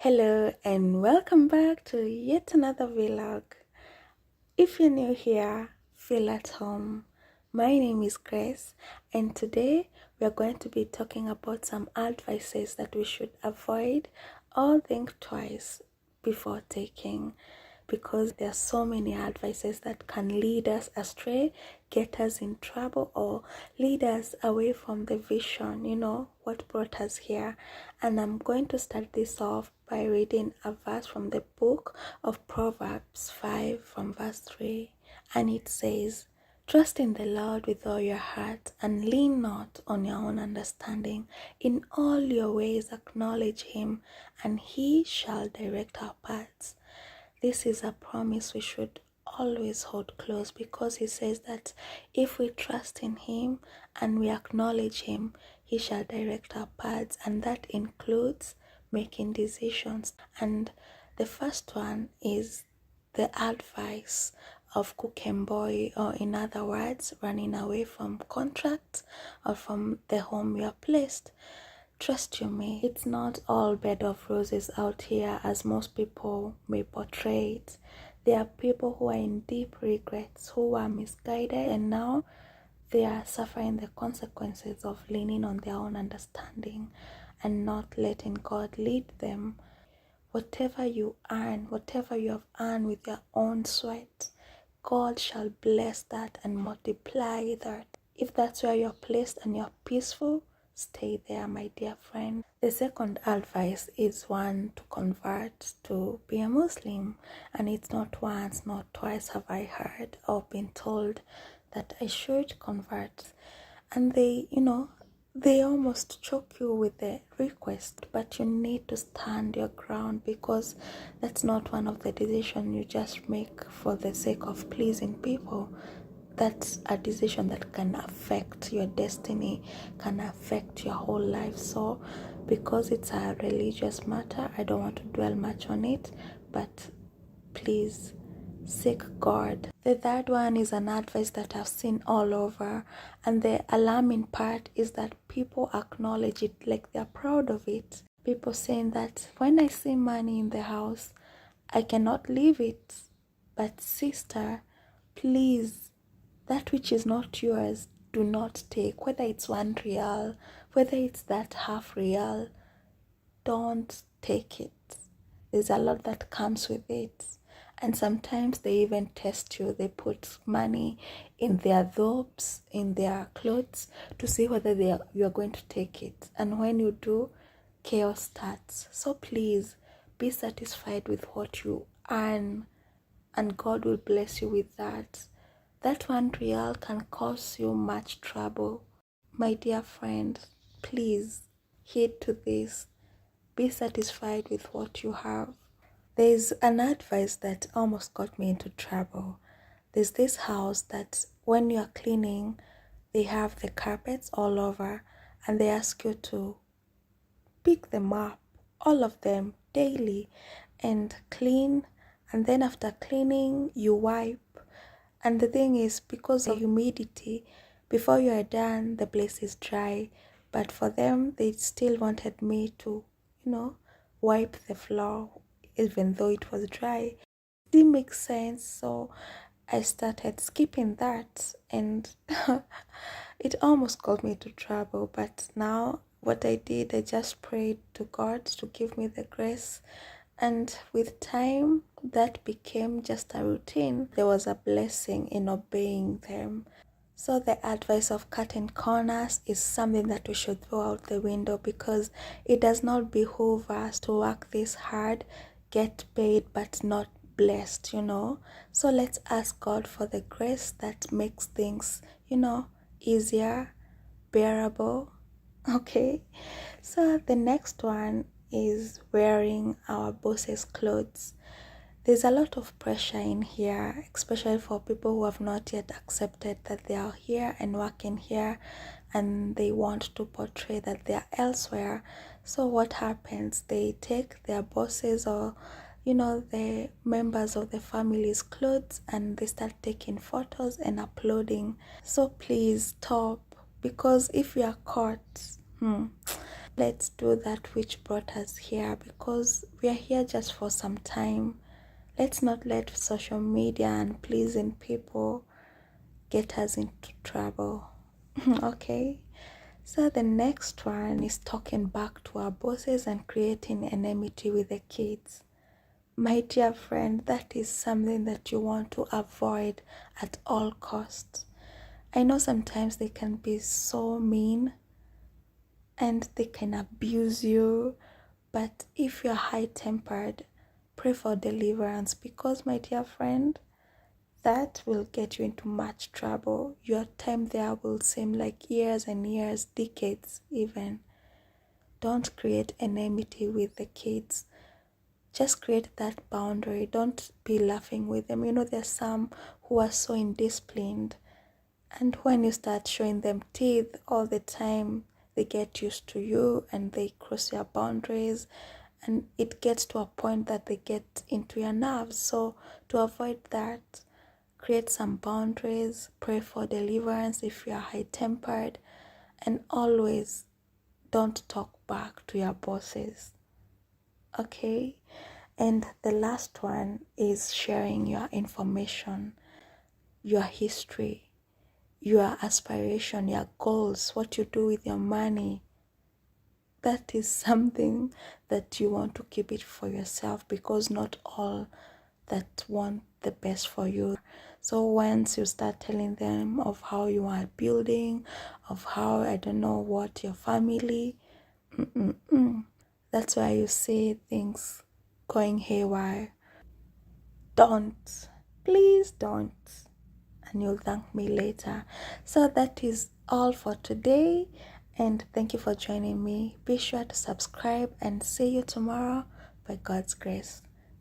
Hello and welcome back to yet another vlog. If you're new here, feel at home. My name is Grace and today we are going to be talking about some advices that we should avoid or think twice before taking, because there are so many advices that can lead us astray, get us in trouble, or lead us away from the vision, what brought us here. And I'm going to start this off by reading a verse from the book of Proverbs 5 from verse 3. And it says, "Trust in the Lord with all your heart and lean not on your own understanding. In all your ways acknowledge him, and he shall direct our paths." This is a promise we should always hold close, because he says that if we trust in him and we acknowledge him, he shall direct our paths, and that includes making decisions. And the first one is the advice of cook and boy, or in other words, running away from contracts or from the home you are placed. Trust you me, it's not all bed of roses out here as most people may portray it. There are people who are in deep regrets, who are misguided, and now they are suffering the consequences of leaning on their own understanding and not letting God lead them. Whatever you earn, whatever you have earned with your own sweat, God shall bless that and multiply that. If that's where you're placed and you're peaceful, stay there, my dear friend. The second advice is one to convert to be a Muslim. And it's not once, not twice have I heard or been told that I should convert. And they almost choke you with the request, but you need to stand your ground, because that's not one of the decisions you just make for the sake of pleasing people. That's a decision that can affect your destiny, can affect your whole life. So because it's a religious matter, I don't want to dwell much on it, but please seek God. The third one is an advice that I've seen all over, and the alarming part is that people acknowledge it like they're proud of it. People saying that when I see money in the house, I cannot leave it. But sister, please, that which is not yours, do not take. Whether it's 1 real, whether it's that half real, don't take it. There's a lot that comes with it. And sometimes they even test you. They put money in their robes, in their clothes, to see whether you are going to take it. And when you do, chaos starts. So please, be satisfied with what you earn, and God will bless you with that. That 1 real can cause you much trouble. My dear friend, please heed to this. Be satisfied with what you have. There's an advice that almost got me into trouble. There's this house that when you're cleaning, they have the carpets all over, and they ask you to pick them up, all of them, daily, and clean. And then after cleaning, you wipe. And the thing is, because of humidity, before you are done, the place is dry. But for them, they still wanted me to, wipe the floor, even though it was dry. It didn't make sense, so I started skipping that, and it almost got me into trouble. But now, what I did, I just prayed to God to give me the grace. And with time, that became just a routine. There was a blessing in obeying them. So the advice of cutting corners is something that we should throw out the window, because it does not behoove us to work this hard, get paid, but not blessed, So let's ask God for the grace that makes things, easier, bearable. Okay, so the next one is wearing our boss's clothes. There's a lot of pressure in here, especially for people who have not yet accepted that they are here and working here, and they want to portray that they are elsewhere. So what happens? They take their bosses, or the members of the family's clothes, and they start taking photos and uploading. So please stop, because if you are caught, Let's do that which brought us here, because we are here just for some time. Let's not let social media and pleasing people get us into trouble. Okay? So the next one is talking back to our bosses and creating enmity with the kids. My dear friend, that is something that you want to avoid at all costs. I know sometimes they can be so mean and they can abuse you, but if you're high-tempered, pray for deliverance, because, my dear friend, that will get you into much trouble. Your time there will seem like years and years, decades even. Don't create enmity with the kids. Just create that boundary. Don't be laughing with them. You know, there's some who are so indisciplined, and when you start showing them teeth all the time, they get used to you and they cross your boundaries, and it gets to a point that they get into your nerves. So to avoid that, create some boundaries, pray for deliverance if you are high-tempered, and always don't talk back to your bosses. Okay? And the last one is sharing your information, your history, your aspiration, your goals, what you do with your money. That is something that you want to keep it for yourself, because not all that want the best for you. So once you start telling them of how you are building, of how, I don't know what, your family, that's why you see things going haywire. Don't. Please don't. And you'll thank me later. So that is all for today. And thank you for joining me. Be sure to subscribe and see you tomorrow by God's grace.